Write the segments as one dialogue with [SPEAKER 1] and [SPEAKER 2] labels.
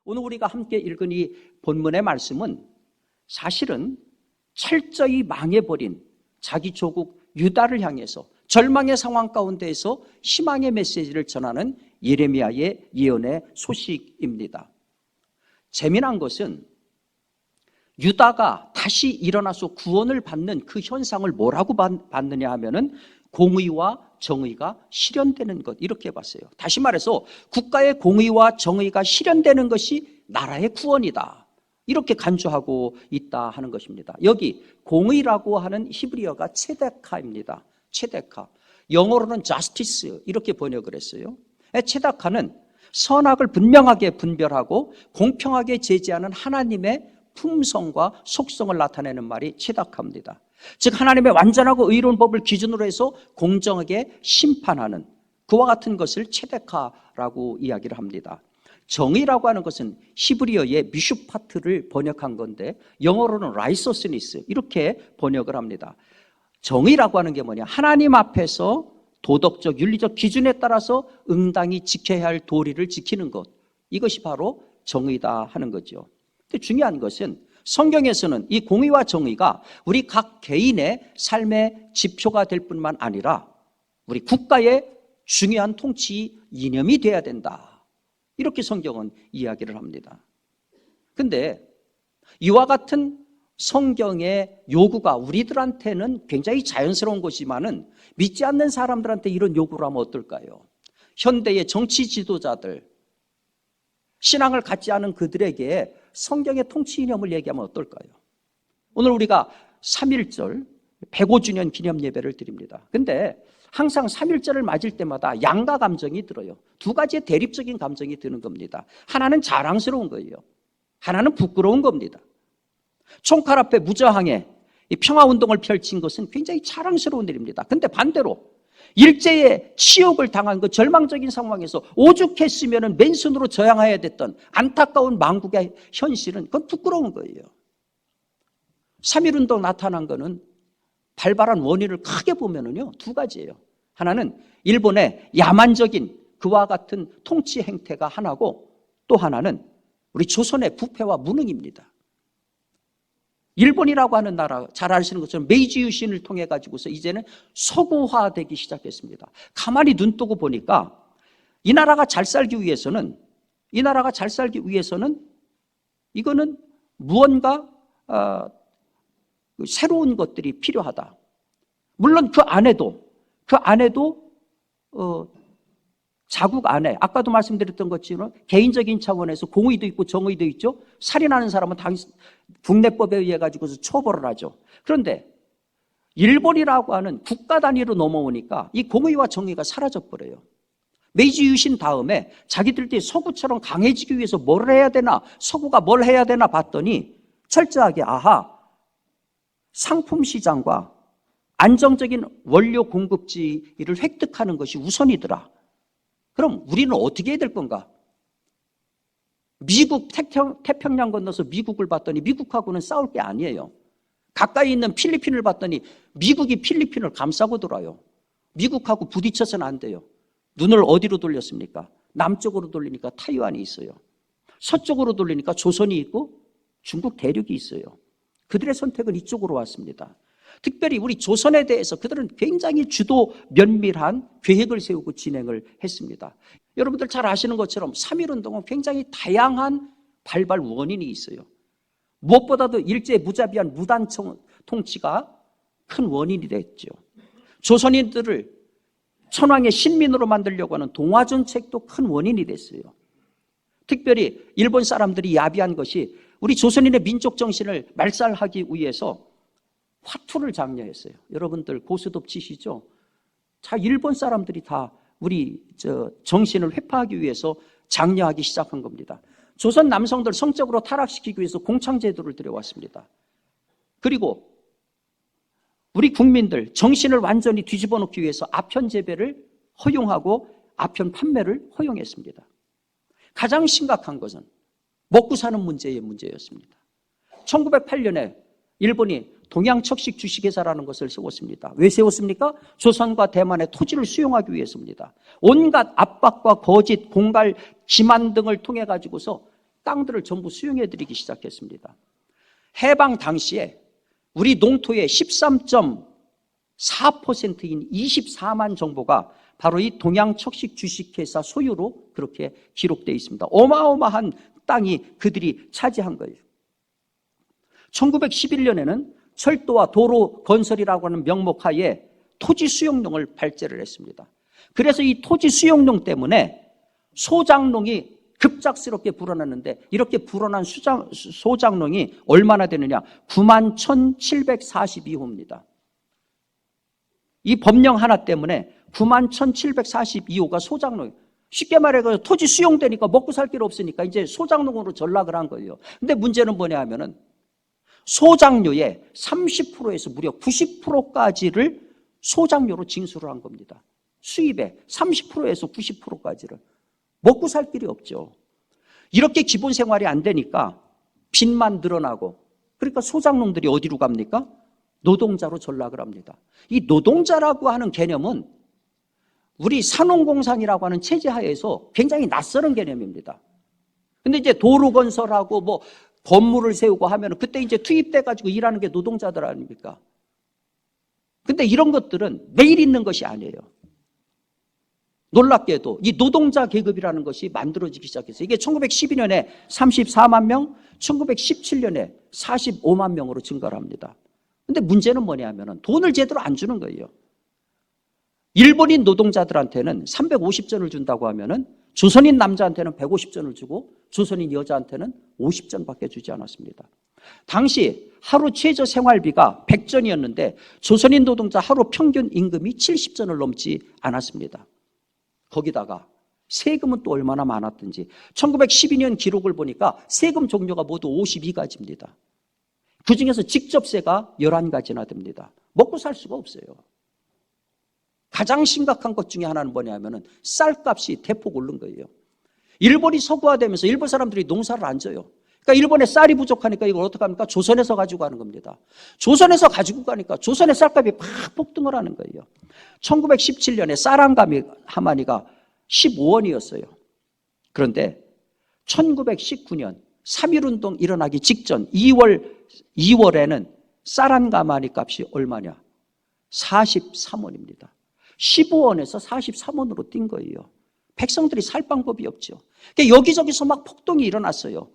[SPEAKER 1] 오늘 우리가 함께 읽은 이 본문의 말씀은 사실은 철저히 망해버린 자기 조국 유다를 향해서 절망의 상황 가운데에서 희망의 메시지를 전하는 예레미야의 예언의 소식입니다. 재미난 것은 유다가 다시 일어나서 구원을 받는 그 현상을 뭐라고 봤느냐 하면은 공의와 정의가 실현되는 것, 이렇게 봤어요. 다시 말해서 국가의 공의와 정의가 실현되는 것이 나라의 구원이다, 이렇게 간주하고 있다 하는 것입니다. 여기 공의라고 하는 히브리어가 체데카입니다. 체데카, 영어로는 justice 이렇게 번역을 했어요. 체데카는 선악을 분명하게 분별하고 공평하게 제지하는 하나님의 품성과 속성을 나타내는 말이 체데카입니다. 즉 하나님의 완전하고 의로운 법을 기준으로 해서 공정하게 심판하는 그와 같은 것을 체데카라고 이야기를 합니다. 정의라고 하는 것은 히브리어의 미슈파트를 번역한 건데 영어로는 라이소스니스 이렇게 번역을 합니다. 정의라고 하는 게 뭐냐, 하나님 앞에서 도덕적 윤리적 기준에 따라서 응당히 지켜야 할 도리를 지키는 것, 이것이 바로 정의다 하는 거죠. 근데 중요한 것은 성경에서는 이 공의와 정의가 우리 각 개인의 삶의 지표가 될 뿐만 아니라 우리 국가의 중요한 통치 이념이 돼야 된다, 이렇게 성경은 이야기를 합니다. 그런데 이와 같은 성경의 요구가 우리들한테는 굉장히 자연스러운 것이지만은 믿지 않는 사람들한테 이런 요구를 하면 어떨까요? 현대의 정치 지도자들, 신앙을 갖지 않은 그들에게 성경의 통치 이념을 얘기하면 어떨까요? 오늘 우리가 3.1절 105주년 기념 예배를 드립니다. 근데 항상 3.1절을 맞을 때마다 양가 감정이 들어요. 두 가지의 대립적인 감정이 드는 겁니다. 하나는 자랑스러운 거예요. 하나는 부끄러운 겁니다. 총칼 앞에 무저항에 평화운동을 펼친 것은 굉장히 자랑스러운 일입니다. 근데 반대로 일제의 치욕을 당한 그 절망적인 상황에서 오죽했으면 맨손으로 저항해야 됐던 안타까운 망국의 현실은 그건 부끄러운 거예요. 3.1운동 나타난 거는 발발한 원인을 크게 보면은요, 두 가지예요. 하나는 일본의 야만적인 그와 같은 통치 행태가 하나고, 또 하나는 우리 조선의 부패와 무능입니다. 일본이라고 하는 나라, 잘 아시는 것처럼 메이지 유신을 통해 가지고서 이제는 서구화되기 시작했습니다. 가만히 눈 뜨고 보니까 이 나라가 잘 살기 위해서는 이거는 무언가 새로운 것들이 필요하다. 물론 그 안에도 자국 안에 아까도 말씀드렸던 것처럼 개인적인 차원에서 공의도 있고 정의도 있죠. 살인하는 사람은 국내법에 의해 가지고서 처벌을 하죠. 그런데 일본이라고 하는 국가 단위로 넘어오니까 이 공의와 정의가 사라져 버려요. 메이지 유신 다음에 자기들끼리 서구처럼 강해지기 위해서 뭘 해야 되나, 서구가 뭘 해야 되나 봤더니 철저하게 상품 시장과 안정적인 원료 공급지를 획득하는 것이 우선이더라. 그럼 우리는 어떻게 해야 될 건가? 미국 태평양 건너서 미국을 봤더니 미국하고는 싸울 게 아니에요. 가까이 있는 필리핀을 봤더니 미국이 필리핀을 감싸고 돌아요. 미국하고 부딪혀서는 안 돼요. 눈을 어디로 돌렸습니까? 남쪽으로 돌리니까 타이완이 있어요. 서쪽으로 돌리니까 조선이 있고 중국 대륙이 있어요. 그들의 선택은 이쪽으로 왔습니다. 특별히 우리 조선에 대해서 그들은 굉장히 주도 면밀한 계획을 세우고 진행을 했습니다. 여러분들 잘 아시는 것처럼 3.1운동은 굉장히 다양한 발발 원인이 있어요. 무엇보다도 일제의 무자비한 무단 통치가 큰 원인이 됐죠. 조선인들을 천황의 신민으로 만들려고 하는 동화정책도 큰 원인이 됐어요. 특별히 일본 사람들이 야비한 것이 우리 조선인의 민족 정신을 말살하기 위해서 화투를 장려했어요. 여러분들 고스톱 치시죠? 자, 일본 사람들이 다 우리 정신을 회파하기 위해서 장려하기 시작한 겁니다. 조선 남성들 성적으로 타락시키기 위해서 공창제도를 들여왔습니다. 그리고 우리 국민들 정신을 완전히 뒤집어 놓기 위해서 아편 재배를 허용하고 아편 판매를 허용했습니다. 가장 심각한 것은 먹고 사는 문제의 문제였습니다. 1908년에 일본이 동양척식 주식회사라는 것을 세웠습니다. 왜 세웠습니까? 조선과 대만의 토지를 수용하기 위해서입니다. 온갖 압박과 거짓, 공갈, 기만 등을 통해 가지고서 땅들을 전부 수용해드리기 시작했습니다. 해방 당시에 우리 농토의 13.4%인 24만 정보가 바로 이 동양척식 주식회사 소유로 그렇게 기록되어 있습니다. 어마어마한 땅이 그들이 차지한 거예요. 1911년에는 철도와 도로 건설이라고 하는 명목하에 토지 수용농을 발제를 했습니다. 그래서 이 토지 수용농 때문에 소작농이 급작스럽게 불어났는데, 이렇게 불어난 소작농이 얼마나 되느냐? 91,742호입니다. 이 법령 하나 때문에 91,742호가 소작농. 쉽게 말해 토지 수용되니까 먹고 살 길 없으니까 이제 소작농으로 전락을 한 거예요. 근데 문제는 뭐냐 하면은 소작료의 30%에서 무려 90%까지를 소작료로 징수를 한 겁니다. 수입의 30%에서 90%까지를. 먹고 살 길이 없죠. 이렇게 기본 생활이 안 되니까 빚만 늘어나고, 그러니까 소작농들이 어디로 갑니까? 노동자로 전락을 합니다. 이 노동자라고 하는 개념은 우리 산업공산이라고 하는 체제 하에서 굉장히 낯설은 개념입니다. 근데 이제 도로 건설하고 뭐 건물을 세우고 하면 그때 이제 투입돼가지고 일하는 게 노동자들 아닙니까? 근데 이런 것들은 매일 있는 것이 아니에요. 놀랍게도 이 노동자 계급이라는 것이 만들어지기 시작했어요. 이게 1912년에 34만 명, 1917년에 45만 명으로 증가를 합니다. 근데 문제는 뭐냐면 돈을 제대로 안 주는 거예요. 일본인 노동자들한테는 350전을 준다고 하면은 조선인 남자한테는 150전을 주고 조선인 여자한테는 50전밖에 주지 않았습니다. 당시 하루 최저 생활비가 100전이었는데 조선인 노동자 하루 평균 임금이 70전을 넘지 않았습니다. 거기다가 세금은 또 얼마나 많았든지 1912년 기록을 보니까 세금 종류가 모두 52가지입니다. 그중에서 직접세가 11가지나 됩니다. 먹고 살 수가 없어요. 가장 심각한 것 중에 하나는 뭐냐면은 쌀값이 대폭 오른 거예요. 일본이 서구화되면서 일본 사람들이 농사를 안 져요. 그러니까 일본에 쌀이 부족하니까 이걸 어떻게 합니까? 조선에서 가지고 가는 겁니다. 조선에서 가지고 가니까 조선의 쌀값이 팍 폭등을 하는 거예요. 1917년에 쌀 한 가마니가 15원이었어요. 그런데 1919년 3.1운동 일어나기 직전 2월에는 쌀 한 가마니 값이 얼마냐? 43원입니다. 15원에서 43원으로 뛴 거예요. 백성들이 살 방법이 없죠. 그러니까 여기저기서 막 폭동이 일어났어요.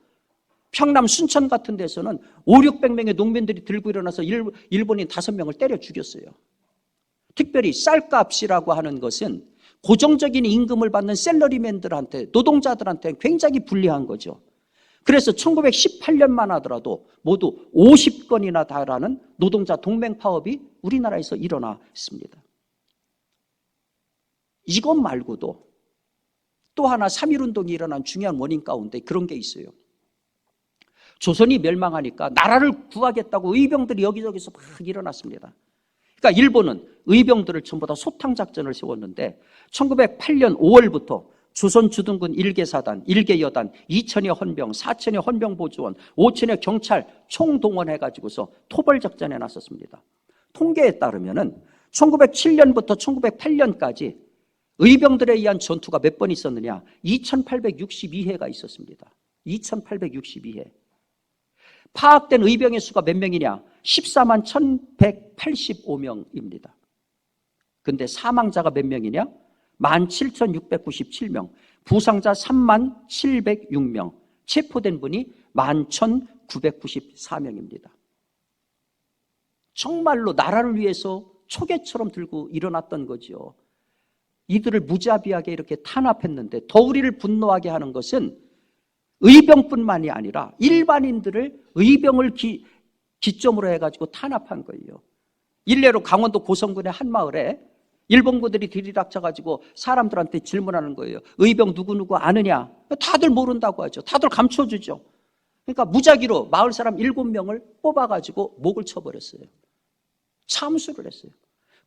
[SPEAKER 1] 평남 순천 같은 데서는 500~600명의 농민들이 들고 일어나서 일본인 5명을 때려 죽였어요. 특별히 쌀값이라고 하는 것은 고정적인 임금을 받는 셀러리맨들한테, 노동자들한테 굉장히 불리한 거죠. 그래서 1918년만 하더라도 모두 50건이나 달하는 노동자 동맹 파업이 우리나라에서 일어났습니다. 이것 말고도 또 하나 3.1운동이 일어난 중요한 원인 가운데 그런 게 있어요. 조선이 멸망하니까 나라를 구하겠다고 의병들이 여기저기서 막 일어났습니다. 그러니까 일본은 의병들을 전부 다 소탕작전을 세웠는데 1908년 5월부터 조선주둔군 1개사단, 1개여단, 2천여 헌병, 4천여 헌병보조원, 5천여 경찰 총동원해가지고서 토벌작전에 나섰습니다. 통계에 따르면 1907년부터 1908년까지 의병들에 의한 전투가 몇 번 있었느냐? 2862회가 있었습니다. 2862회. 파악된 의병의 수가 몇 명이냐? 14만 1185명입니다. 근데 사망자가 몇 명이냐? 17,697명. 부상자 3만 706명. 체포된 분이 11,994명입니다. 정말로 나라를 위해서 초계처럼 들고 일어났던 거죠. 이들을 무자비하게 이렇게 탄압했는데 더 우리를 분노하게 하는 것은 의병뿐만이 아니라 일반인들을 의병을 기점으로 해가지고 탄압한 거예요. 일례로 강원도 고성군의 한 마을에 일본군들이 들이닥쳐가지고 사람들한테 질문하는 거예요. 의병 누구누구 아느냐? 다들 모른다고 하죠. 다들 감춰주죠. 그러니까 무작위로 마을 사람 7명을 뽑아가지고 목을 쳐버렸어요. 참수를 했어요.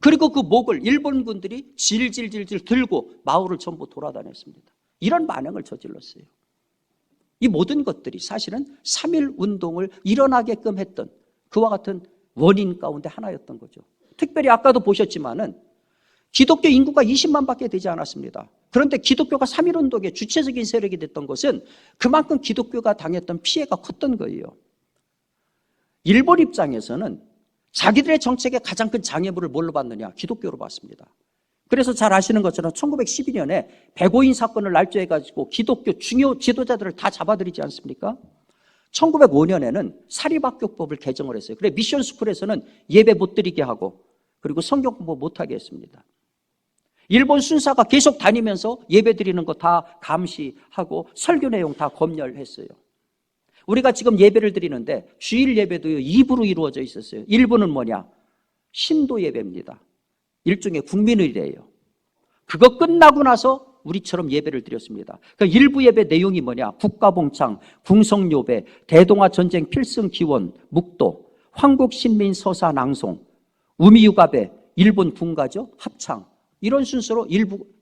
[SPEAKER 1] 그리고 그 목을 일본군들이 질질질질 들고 마을을 전부 돌아다녔습니다. 이런 만행을 저질렀어요. 이 모든 것들이 사실은 3.1 운동을 일어나게끔 했던 그와 같은 원인 가운데 하나였던 거죠. 특별히 아까도 보셨지만은 기독교 인구가 20만밖에 되지 않았습니다. 그런데 기독교가 3.1운동의 주체적인 세력이 됐던 것은 그만큼 기독교가 당했던 피해가 컸던 거예요. 일본 입장에서는 자기들의 정책의 가장 큰 장애물을 뭘로 봤느냐? 기독교로 봤습니다. 그래서 잘 아시는 것처럼 1912년에 백오인 사건을 날조해가지고 기독교 중요 지도자들을 다 잡아들이지 않습니까? 1905년에는 사립학교법을 개정을 했어요. 그래 미션 스쿨에서는 예배 못 드리게 하고 그리고 성경 공부 못하게 했습니다. 일본 순사가 계속 다니면서 예배 드리는 거 다 감시하고 설교 내용 다 검열했어요. 우리가 지금 예배를 드리는데 주일 예배도 2부로 이루어져 있었어요. 1부는 뭐냐? 신도 예배입니다. 일종의 국민의례예요. 그거 끝나고 나서 우리처럼 예배를 드렸습니다. 그 일부 예배 내용이 뭐냐? 국가봉창, 궁성요배, 대동아전쟁 필승기원, 묵도, 황국신민서사 낭송, 우미유가배, 일본 군가죠? 합창. 이런 순서로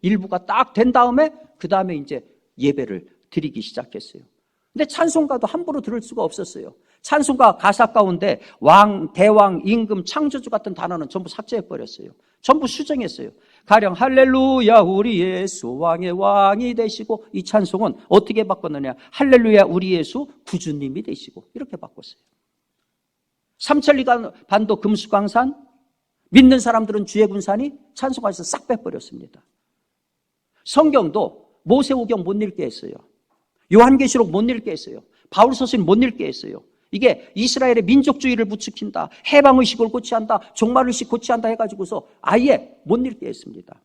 [SPEAKER 1] 일부가 딱 된 다음에 그 다음에 이제 예배를 드리기 시작했어요. 근데 찬송가도 함부로 들을 수가 없었어요. 찬송가 가사 가운데 왕, 대왕, 임금, 창조주 같은 단어는 전부 삭제해버렸어요. 전부 수정했어요. 가령 할렐루야 우리 예수 왕의 왕이 되시고, 이 찬송은 어떻게 바꿨느냐? 할렐루야 우리 예수 구주님이 되시고, 이렇게 바꿨어요. 삼천리 반도 금수강산, 믿는 사람들은 주의 군산이 찬송가에서 싹 빼버렸습니다. 성경도 모세오경 못 읽게 했어요. 요한계시록 못 읽게 했어요. 바울서신 못 읽게 했어요. 이게 이스라엘의 민족주의를 부추긴다, 해방의식을 고취한다, 종말의식 고취한다 해가지고서 아예 못 읽게 했습니다.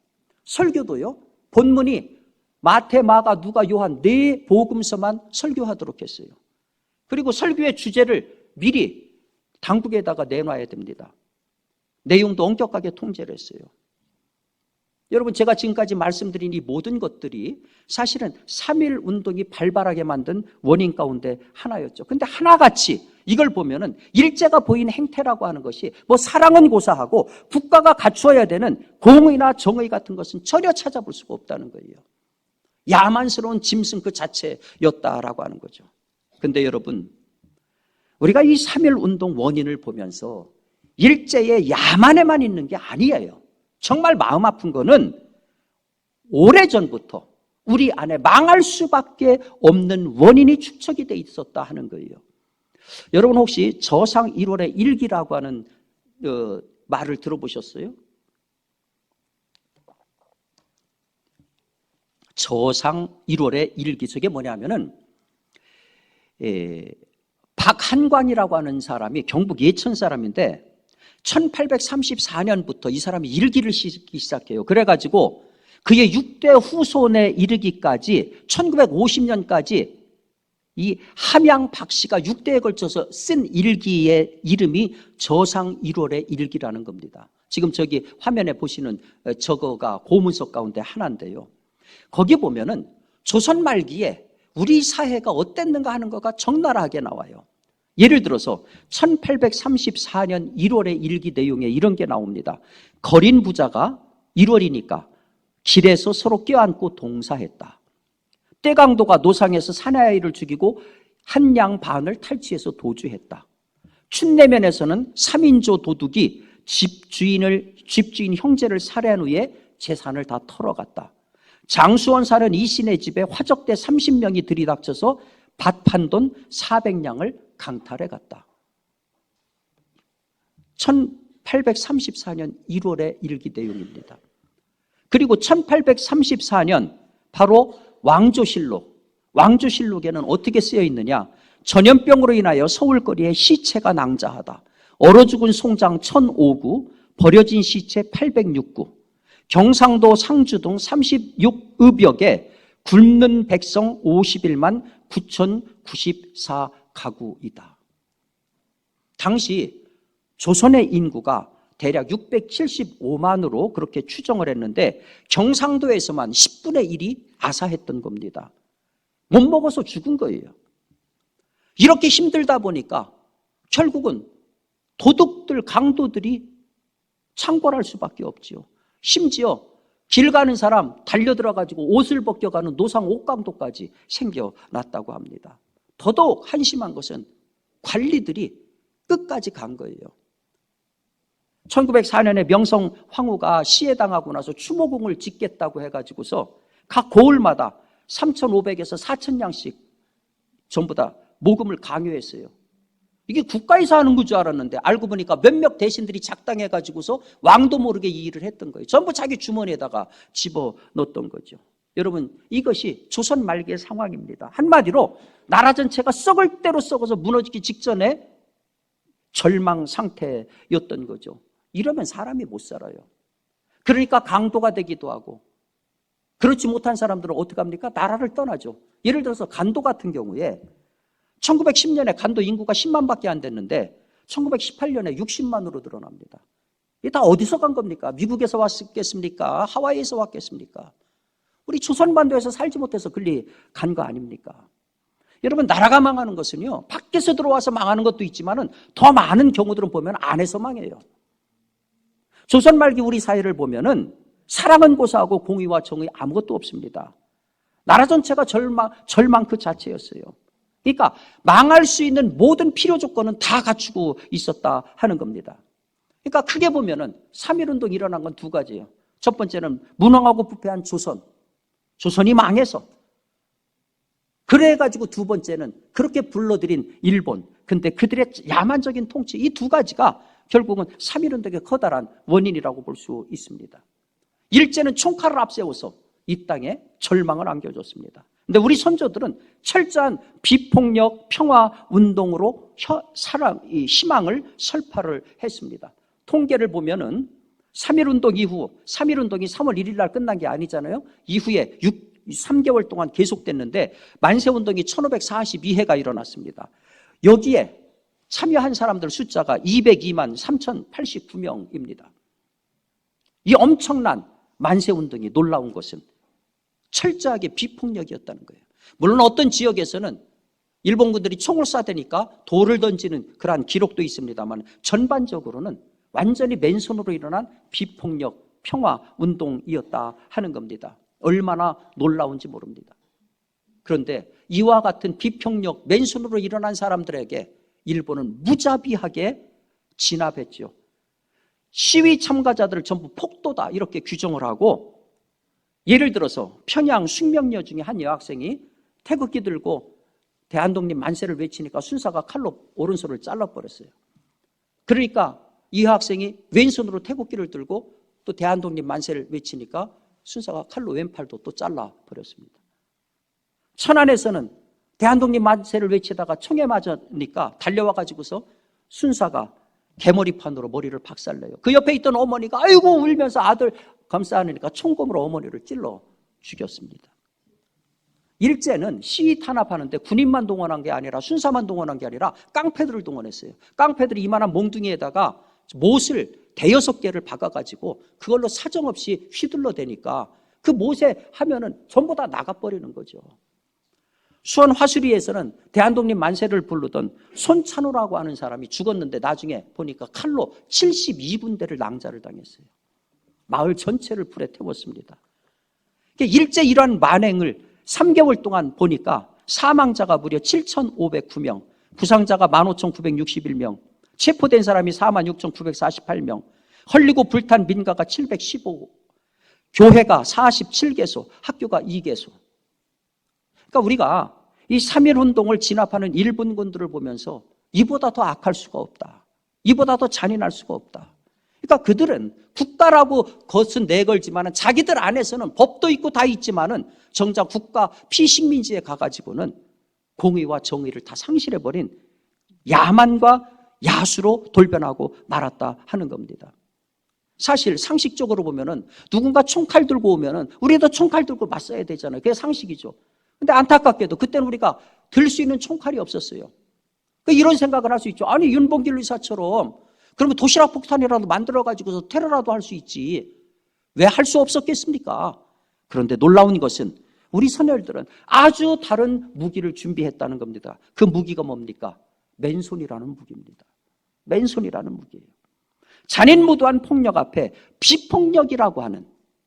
[SPEAKER 1] 설교도요, 본문이 마태, 마가, 누가, 요한 네 복음서만 설교하도록 했어요. 그리고 설교의 주제를 미리 당국에다가 내놔야 됩니다. 내용도 엄격하게 통제를 했어요. 여러분, 제가 지금까지 말씀드린 이 모든 것들이 사실은 3.1 운동이 발발하게 만든 원인 가운데 하나였죠. 근데 하나같이 이걸 보면은 일제가 보인 행태라고 하는 것이 뭐 사랑은 고사하고 국가가 갖추어야 되는 공의나 정의 같은 것은 전혀 찾아볼 수가 없다는 거예요. 야만스러운 짐승 그 자체였다라고 하는 거죠. 근데 여러분, 우리가 이 3.1 운동 원인을 보면서 일제의 야만에만 있는 게 아니에요. 정말 마음 아픈 거는 오래전부터 우리 안에 망할 수밖에 없는 원인이 축적이 돼 있었다 하는 거예요. 여러분 혹시 저상 1월의 일기라고 하는 말을 들어보셨어요? 저상 1월의 일기, 저게 뭐냐면은 박한광이라고 하는 사람이 경북 예천 사람인데 1834년부터 이 사람이 일기를 쓰기 시작해요. 그래가지고 그의 6대 후손에 이르기까지 1950년까지 이 함양 박 씨가 6대에 걸쳐서 쓴 일기의 이름이 저상 1월의 일기라는 겁니다. 지금 저기 화면에 보시는 저거가 고문서 가운데 하나인데요. 거기 보면은 조선 말기에 우리 사회가 어땠는가 하는 거가 적나라하게 나와요. 예를 들어서 1834년 1월의 일기 내용에 이런 게 나옵니다. 거린 부자가 1월이니까 길에서 서로 껴안고 동사했다. 떼강도가 노상에서 사나이를 죽이고 한 양 반을 탈취해서 도주했다. 춘내면에서는 3인조 도둑이 집주인 형제를 살해한 후에 재산을 다 털어갔다. 장수원 사는 이신의 집에 화적대 30명이 들이닥쳐서 밭 판 돈 400냥을 강탈해 갔다. 1834년 1월의 일기 내용입니다. 그리고 1834년 바로 왕조실록에는 어떻게 쓰여 있느냐? 전염병으로 인하여 서울거리에 시체가 낭자하다. 얼어 죽은 송장 1005구, 버려진 시체 806구, 경상도 상주동 36읍역에 굶는 백성 51만 9,094 가구이다. 당시 조선의 인구가 대략 675만으로 그렇게 추정을 했는데 경상도에서만 10분의 1이 아사했던 겁니다. 못 먹어서 죽은 거예요. 이렇게 힘들다 보니까 결국은 도둑들, 강도들이 창궐할 수밖에 없지요. 심지어 길 가는 사람 달려들어가지고 옷을 벗겨가는 노상 옥강도까지 생겨났다고 합니다. 더더욱 한심한 것은 관리들이 끝까지 간 거예요. 1904년에 명성 황후가 시해당하고 나서 추모궁을 짓겠다고 해가지고서 각 고을마다 3,500에서 4,000냥씩 전부 다 모금을 강요했어요. 이게 국가에서 하는 줄 알았는데 알고 보니까 몇몇 대신들이 작당해가지고서 왕도 모르게 이 일을 했던 거예요. 전부 자기 주머니에다가 집어넣었던 거죠. 여러분, 이것이 조선 말기의 상황입니다. 한마디로 나라 전체가 썩을 대로 썩어서 무너지기 직전에 절망 상태였던 거죠. 이러면 사람이 못 살아요. 그러니까 강도가 되기도 하고, 그렇지 못한 사람들은 어떻게 합니까? 나라를 떠나죠. 예를 들어서 간도 같은 경우에 1910년에 간도 인구가 10만밖에 안 됐는데 1918년에 60만으로 늘어납니다. 이게 다 어디서 간 겁니까? 미국에서 왔겠습니까? 하와이에서 왔겠습니까? 우리 조선반도에서 살지 못해서 글리 간 거 아닙니까? 여러분, 나라가 망하는 것은요, 밖에서 들어와서 망하는 것도 있지만은 더 많은 경우들은 보면 안에서 망해요. 조선 말기 우리 사회를 보면은 사랑은 고사하고 공의와 정의 아무것도 없습니다. 나라 전체가 절망 그 자체였어요. 그러니까 망할 수 있는 모든 필요 조건은 다 갖추고 있었다 하는 겁니다. 그러니까 크게 보면은 3.1운동이 일어난 건 두 가지예요. 첫 번째는 무능하고 부패한 조선이 망해서. 그래가지고 두 번째는 그렇게 불러들인 일본. 근데 그들의 야만적인 통치, 이 두 가지가 결국은 3.1운동의 커다란 원인이라고 볼 수 있습니다. 일제는 총칼을 앞세워서 이 땅에 절망을 안겨줬습니다. 근데 우리 선조들은 철저한 비폭력 평화 운동으로 희망을 설파를 했습니다. 통계를 보면은 3.1운동 이후, 3.1운동이 3월 1일 날 끝난 게 아니잖아요. 이후에 3개월 동안 계속됐는데 만세운동이 1542회가 일어났습니다. 여기에 참여한 사람들 숫자가 202만 3089명입니다. 이 엄청난 만세운동이 놀라운 것은 철저하게 비폭력이었다는 거예요. 물론 어떤 지역에서는 일본군들이 총을 쏴대니까 돌을 던지는 그러한 기록도 있습니다만 전반적으로는 완전히 맨손으로 일어난 비폭력 평화운동이었다 하는 겁니다. 얼마나 놀라운지 모릅니다. 그런데 이와 같은 비폭력 맨손으로 일어난 사람들에게 일본은 무자비하게 진압했죠. 시위 참가자들을 전부 폭도다 이렇게 규정을 하고, 예를 들어서 평양 숙명여 중에 한 여학생이 태극기 들고 대한독립 만세를 외치니까 순사가 칼로 오른손을 잘라버렸어요. 그러니까 이 여학생이 왼손으로 태극기를 들고 또 대한독립 만세를 외치니까 순사가 칼로 왼팔도 또 잘라버렸습니다. 천안에서는 대한독립 만세를 외치다가 총에 맞으니까 달려와가지고서 순사가 개머리판으로 머리를 박살내요. 그 옆에 있던 어머니가 아이고 울면서 아들 감싸안으니까 총검으로 어머니를 찔러 죽였습니다. 일제는 시위 탄압하는데 군인만 동원한 게 아니라 순사만 동원한 게 아니라 깡패들을 동원했어요. 깡패들이 이만한 몽둥이에다가 못을 대여섯 개를 박아가지고 그걸로 사정없이 휘둘러대니까 그 못에 하면은 전부 다 나가버리는 거죠. 수원 화수리에서는 대한독립 만세를 부르던 손찬호라고 하는 사람이 죽었는데 나중에 보니까 칼로 72분대를 낭자를 당했어요. 마을 전체를 불에 태웠습니다. 일제 이러한 만행을 3개월 동안 보니까 사망자가 무려 7,509명, 부상자가 15,961명, 체포된 사람이 46,948명, 헐리고 불탄 민가가 715, 교회가 47개소, 학교가 2개소. 그러니까 우리가 이 3.1운동을 진압하는 일본군들을 보면서 이보다 더 악할 수가 없다. 이보다 더 잔인할 수가 없다. 그러니까 그들은 국가라고 것은 내걸지만은 자기들 안에서는 법도 있고 다 있지만은 정작 국가 피식민지에 가가지고는 공의와 정의를 다 상실해버린 야만과 야수로 돌변하고 말았다 하는 겁니다. 사실 상식적으로 보면은 누군가 총칼 들고 오면은 우리도 총칼 들고 맞서야 되잖아요. 그게 상식이죠. 근데 안타깝게도 그때는 우리가 들 수 있는 총칼이 없었어요. 이런 생각을 할 수 있죠. 아니 윤봉길 의사처럼 그러면 도시락 폭탄이라도 만들어가지고서 테러라도 할 수 있지. 왜 할 수 없었겠습니까? 그런데 놀라운 것은 우리 선열들은 아주 다른 무기를 준비했다는 겁니다. 그 무기가 뭡니까? 맨손이라는 무기입니다. 맨손이라는 무기예요. 잔인무도한 폭력 앞에 비폭력이라고 하는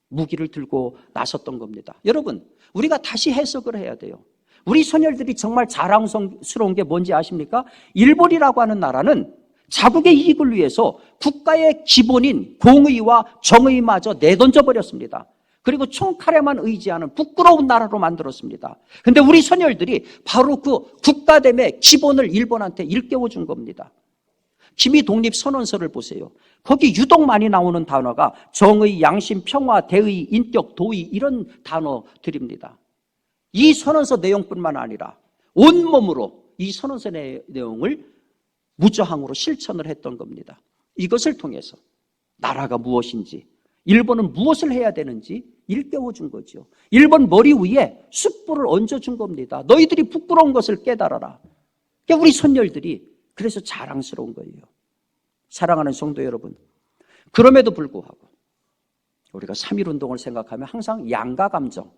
[SPEAKER 1] 무기를 들고 나섰던 겁니다. 여러분, 우리가 다시 해석을 해야 돼요. 우리 선열들이 정말 자랑스러운 게 뭔지 아십니까? 일본이라고 하는 나라는 자국의 이익을 위해서 국가의 기본인 공의와 정의마저 내던져 버렸습니다. 그리고 총칼에만 의지하는 부끄러운 나라로 만들었습니다. 근데 우리 선열들이 바로 그 국가됨의 기본을 일본한테 일깨워 준 겁니다. 기미 독립 선언서를 보세요. 거기 유독 많이 나오는 단어가 정의, 양심, 평화, 대의, 인격, 도의 이런 단어들입니다. 이 선언서 내용뿐만 아니라 온몸으로 이 선언서 내용을 무저항으로 실천을 했던 겁니다. 이것을 통해서 나라가 무엇인지, 일본은 무엇을 해야 되는지 일깨워 준 거죠. 일본 머리 위에 숯불을 얹어준 겁니다. 너희들이 부끄러운 것을 깨달아라. 그러니까 우리 선열들이 그래서 자랑스러운 거예요. 사랑하는 성도 여러분, 그럼에도 불구하고 우리가 3.1운동을 생각하면 항상 양가 감정,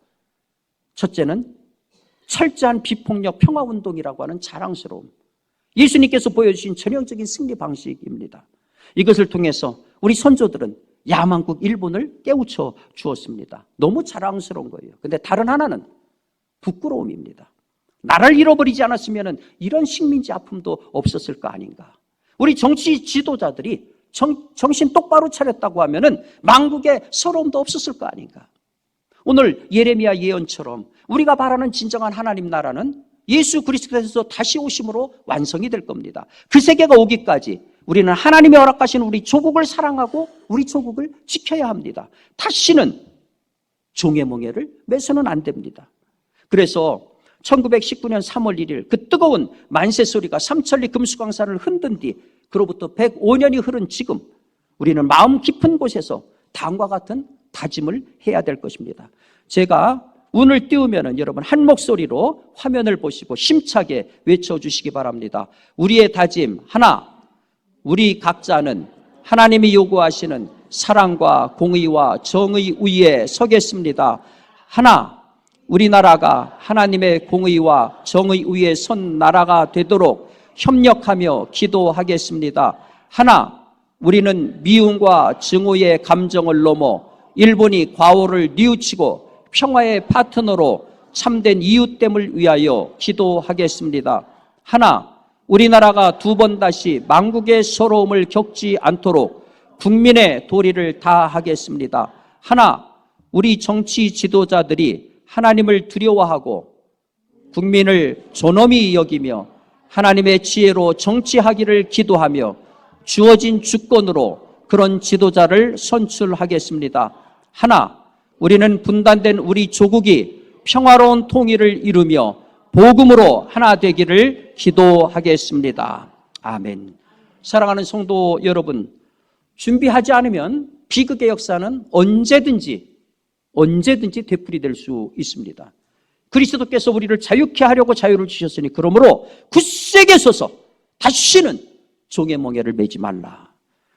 [SPEAKER 1] 첫째는 철저한 비폭력 평화운동이라고 하는 자랑스러움, 예수님께서 보여주신 전형적인 승리 방식입니다. 이것을 통해서 우리 선조들은 야만국 일본을 깨우쳐 주었습니다. 너무 자랑스러운 거예요. 근데 다른 하나는 부끄러움입니다. 나라를 잃어버리지 않았으면 이런 식민지 아픔도 없었을 거 아닌가. 우리 정치 지도자들이 정신 똑바로 차렸다고 하면은 만국에 서러움도 없었을 거 아닌가. 오늘 예레미야 예언처럼 우리가 바라는 진정한 하나님 나라는 예수 그리스도께서 다시 오심으로 완성이 될 겁니다. 그 세계가 오기까지 우리는 하나님이 허락하신 우리 조국을 사랑하고 우리 조국을 지켜야 합니다. 다시는 종의 멍에를 매서는 안 됩니다. 그래서 1919년 3월 1일 그 뜨거운 만세 소리가 삼천리 금수강산을 흔든 뒤 그로부터 105년이 흐른 지금 우리는 마음 깊은 곳에서 다음과 같은 다짐을 해야 될 것입니다. 제가 운을 띄우면 여러분 한 목소리로 화면을 보시고 힘차게 외쳐주시기 바랍니다. 우리의 다짐 하나, 우리 각자는 하나님이 요구하시는 사랑과 공의와 정의 위에 서겠습니다. 하나, 우리나라가 하나님의 공의와 정의 위에 선 나라가 되도록 협력하며 기도하겠습니다. 하나, 우리는 미움과 증오의 감정을 넘어 일본이 과오를 뉘우치고 평화의 파트너로 참된 이웃됨을 위하여 기도하겠습니다. 하나, 우리나라가 두 번 다시 만국의 서러움을 겪지 않도록 국민의 도리를 다하겠습니다. 하나, 우리 정치 지도자들이 하나님을 두려워하고 국민을 존엄히 여기며 하나님의 지혜로 정치하기를 기도하며 주어진 주권으로 그런 지도자를 선출하겠습니다. 하나, 우리는 분단된 우리 조국이 평화로운 통일을 이루며 복음으로 하나 되기를 기도하겠습니다. 아멘. 사랑하는 성도 여러분, 준비하지 않으면 비극의 역사는 언제든지 되풀이될 수 있습니다. 그리스도께서 우리를 자유케 하려고 자유를 주셨으니 그러므로 굳세게 서서 다시는 종의 멍에를 매지 말라.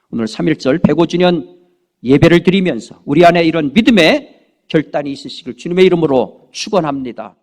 [SPEAKER 1] 오늘 3.1절 105주년 예배를 드리면서 우리 안에 이런 믿음의 결단이 있으시길 주님의 이름으로 축원합니다.